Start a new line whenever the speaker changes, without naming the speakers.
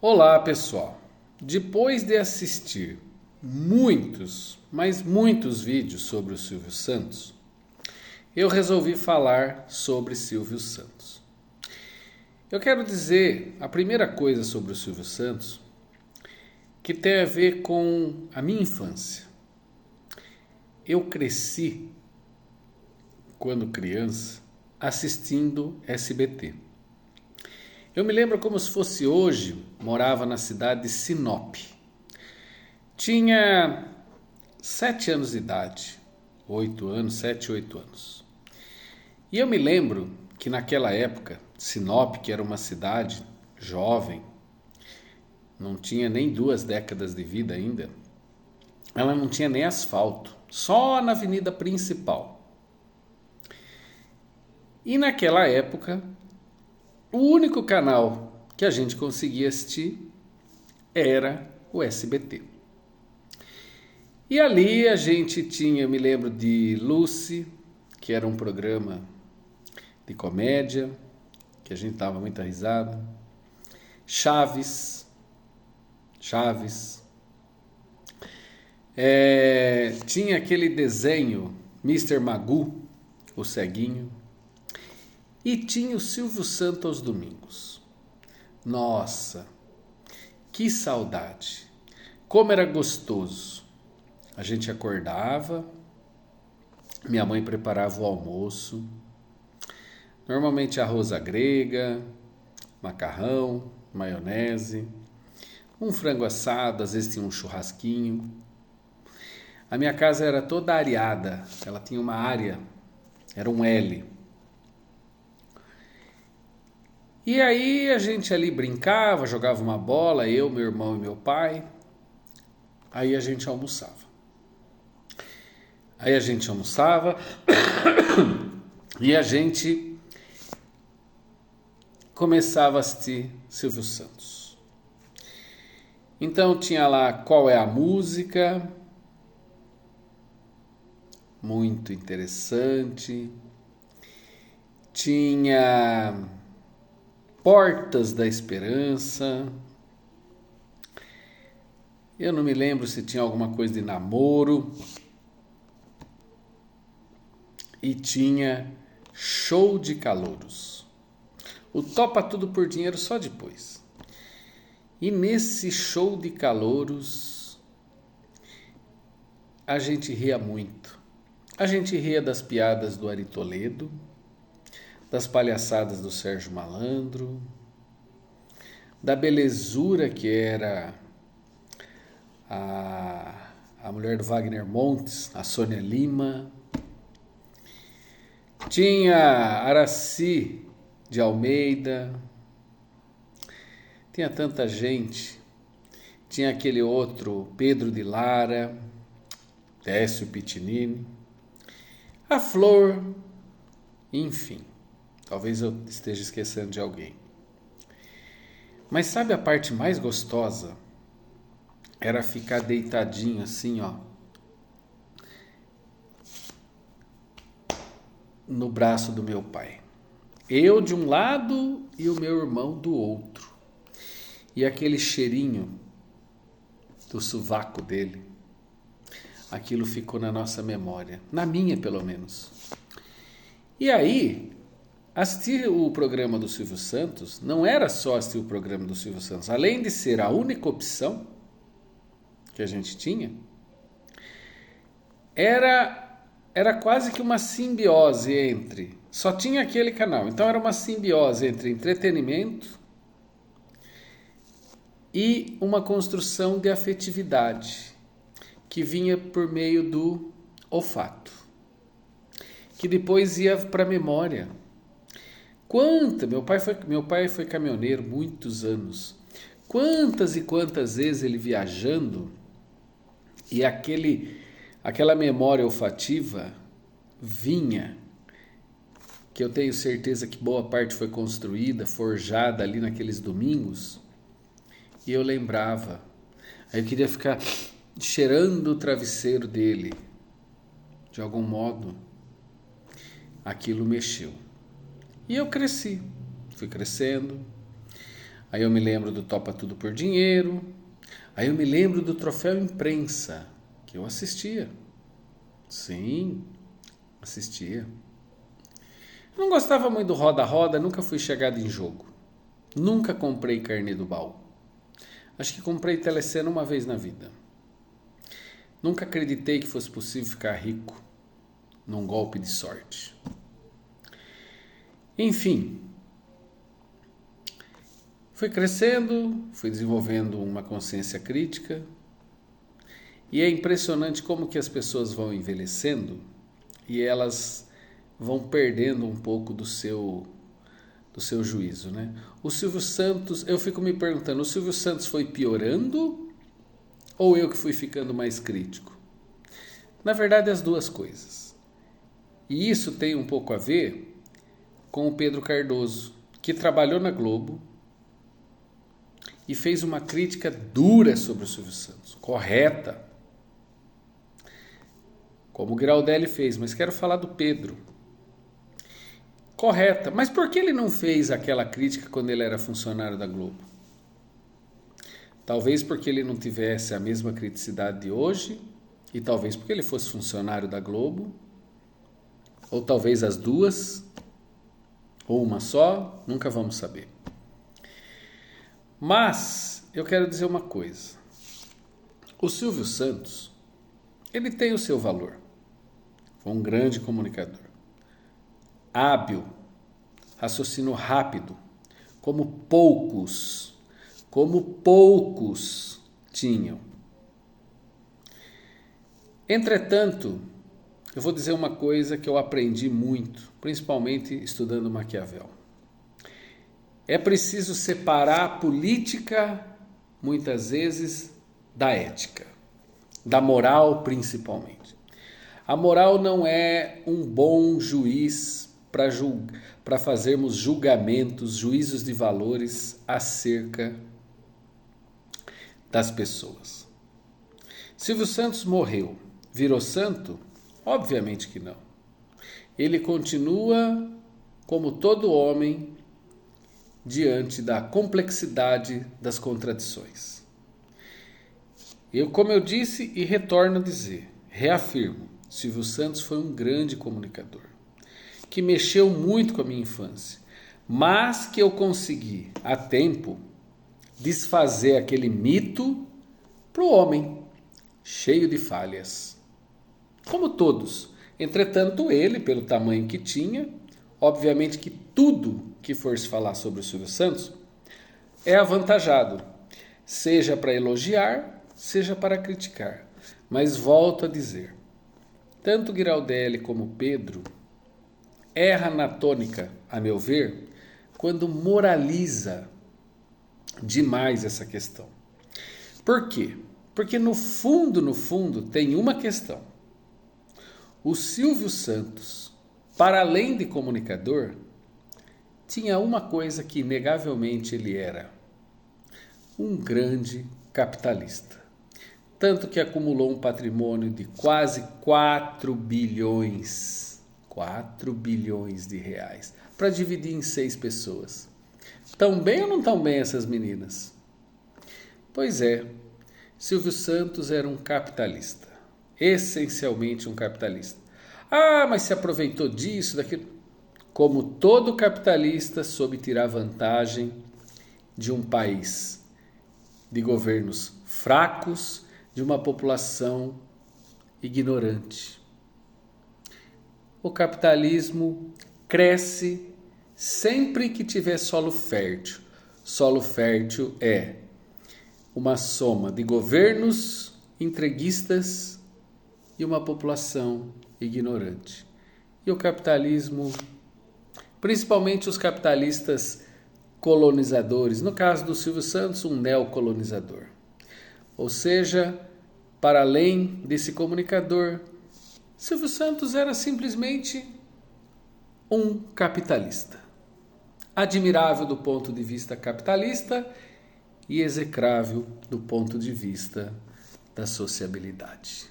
Olá, pessoal. Depois de assistir muitos, mas muitos vídeos sobre o Silvio Santos, eu resolvi falar sobre Silvio Santos. Eu quero dizer a primeira coisa sobre o Silvio Santos que tem a ver com a minha infância. Eu cresci, quando criança, assistindo SBT. Eu me lembro como se fosse hoje, morava na cidade de Sinop. Tinha 7 anos de idade, 8 anos, 7, 8 anos. E eu me lembro que naquela época, Sinop, que era uma cidade jovem, não tinha nem 2 décadas de vida ainda, ela não tinha nem asfalto, só na avenida principal. E naquela época, o único canal que a gente conseguia assistir era o SBT. E ali a gente tinha, eu me lembro de Lucy, que era um programa de comédia, que a gente dava muita risada. Chaves. Tinha aquele desenho, Mr. Magoo, o ceguinho. E tinha o Silvio Santos aos domingos. Nossa, que saudade! Como era gostoso! A gente acordava, minha mãe preparava o almoço, normalmente arroz à grega, macarrão, maionese, um frango assado, às vezes tinha um churrasquinho. A minha casa era toda areada, ela tinha uma área, era um L. E aí a gente ali brincava, jogava uma bola, eu, meu irmão e meu pai. Aí a gente almoçava. E a gente começava a assistir Silvio Santos. Então tinha lá Qual é a Música, muito interessante. Tinha Portas da Esperança. Eu não me lembro se tinha alguma coisa de namoro. E tinha Show de Calouros. O Topa Tudo por Dinheiro só depois. E nesse Show de Calouros, a gente ria muito. A gente ria das piadas do Ari Toledo, das palhaçadas do Sérgio Malandro, da belezura que era a mulher do Wagner Montes, a Sônia Lima. Tinha Araci de Almeida. Tinha tanta gente. Tinha aquele outro Pedro de Lara, Décio Pitinini, a Flor, enfim. Talvez eu esteja esquecendo de alguém. Mas sabe a parte mais gostosa? Era ficar deitadinho assim, ó, no braço do meu pai. Eu de um lado e o meu irmão do outro. E aquele cheirinho do sovaco dele, aquilo ficou na nossa memória, na minha pelo menos. E aí, assistir o programa do Silvio Santos não era só assistir o programa do Silvio Santos. Além de ser a única opção que a gente tinha, era quase que uma simbiose entre... Só tinha aquele canal. Então era uma simbiose entre entretenimento e uma construção de afetividade que vinha por meio do olfato, que depois ia para a memória. Meu pai foi caminhoneiro muitos anos. Quantas e quantas vezes ele viajando e aquela memória olfativa vinha, que eu tenho certeza que boa parte foi construída, forjada ali naqueles domingos, e eu lembrava. Aí eu queria ficar cheirando o travesseiro dele. De algum modo, aquilo mexeu. E eu cresci, fui crescendo. Aí eu me lembro do Topa Tudo por Dinheiro. Aí eu me lembro do Troféu Imprensa, que eu assistia. Sim, assistia. Eu não gostava muito do Roda-Roda, nunca fui chegado em jogo. Nunca comprei carnê do baú. Acho que comprei telecena uma vez na vida. Nunca acreditei que fosse possível ficar rico num golpe de sorte. Enfim, fui crescendo, fui desenvolvendo uma consciência crítica e é impressionante como que as pessoas vão envelhecendo e elas vão perdendo um pouco do seu juízo, né? O Silvio Santos, eu fico me perguntando, o Silvio Santos foi piorando ou eu que fui ficando mais crítico? Na verdade, as duas coisas. E isso tem um pouco a ver com o Pedro Cardoso, que trabalhou na Globo e fez uma crítica dura sobre o Silvio Santos, correta, como o Giraldelli fez, mas quero falar do Pedro. Correta, mas por que ele não fez aquela crítica quando ele era funcionário da Globo? Talvez porque ele não tivesse a mesma criticidade de hoje, e talvez porque ele fosse funcionário da Globo, ou talvez as duas, ou uma só, nunca vamos saber. Mas eu quero dizer uma coisa. O Silvio Santos, ele tem o seu valor. Foi um grande comunicador. Hábil, raciocínio rápido, como poucos tinham. Entretanto, eu vou dizer uma coisa que eu aprendi muito, principalmente estudando Maquiavel. É preciso separar a política, muitas vezes, da ética, da moral principalmente. A moral não é um bom juiz para fazermos julgamentos, juízos de valores acerca das pessoas. Silvio Santos morreu. Virou santo? Obviamente que não. Ele continua como todo homem diante da complexidade das contradições. Como eu disse e retorno a dizer, reafirmo, Silvio Santos foi um grande comunicador, que mexeu muito com a minha infância, mas que eu consegui, a tempo, desfazer aquele mito para o homem, cheio de falhas. Como todos. Entretanto, ele, pelo tamanho que tinha, obviamente que tudo que for se falar sobre o Silvio Santos é avantajado, seja para elogiar, seja para criticar. Mas volto a dizer, tanto Giraldelli como Pedro erra na tônica, a meu ver, quando moraliza demais essa questão. Por quê? Porque no fundo, tem uma questão. O Silvio Santos, para além de comunicador, tinha uma coisa que inegavelmente ele era: um grande capitalista. Tanto que acumulou um patrimônio de quase 4 bilhões. 4 bilhões de reais. Para dividir em 6 pessoas. Tão bem ou não tão bem essas meninas? Pois é, Silvio Santos era um capitalista. Essencialmente um capitalista. Ah, mas se aproveitou disso, daquilo. Como todo capitalista soube tirar vantagem de um país de governos fracos, de uma população ignorante. O capitalismo cresce sempre que tiver solo fértil. Solo fértil é uma soma de governos entreguistas e uma população ignorante. E o capitalismo, principalmente os capitalistas colonizadores, no caso do Silvio Santos, um neocolonizador. Ou seja, para além desse comunicador, Silvio Santos era simplesmente um capitalista. Admirável do ponto de vista capitalista e execrável do ponto de vista da sociabilidade.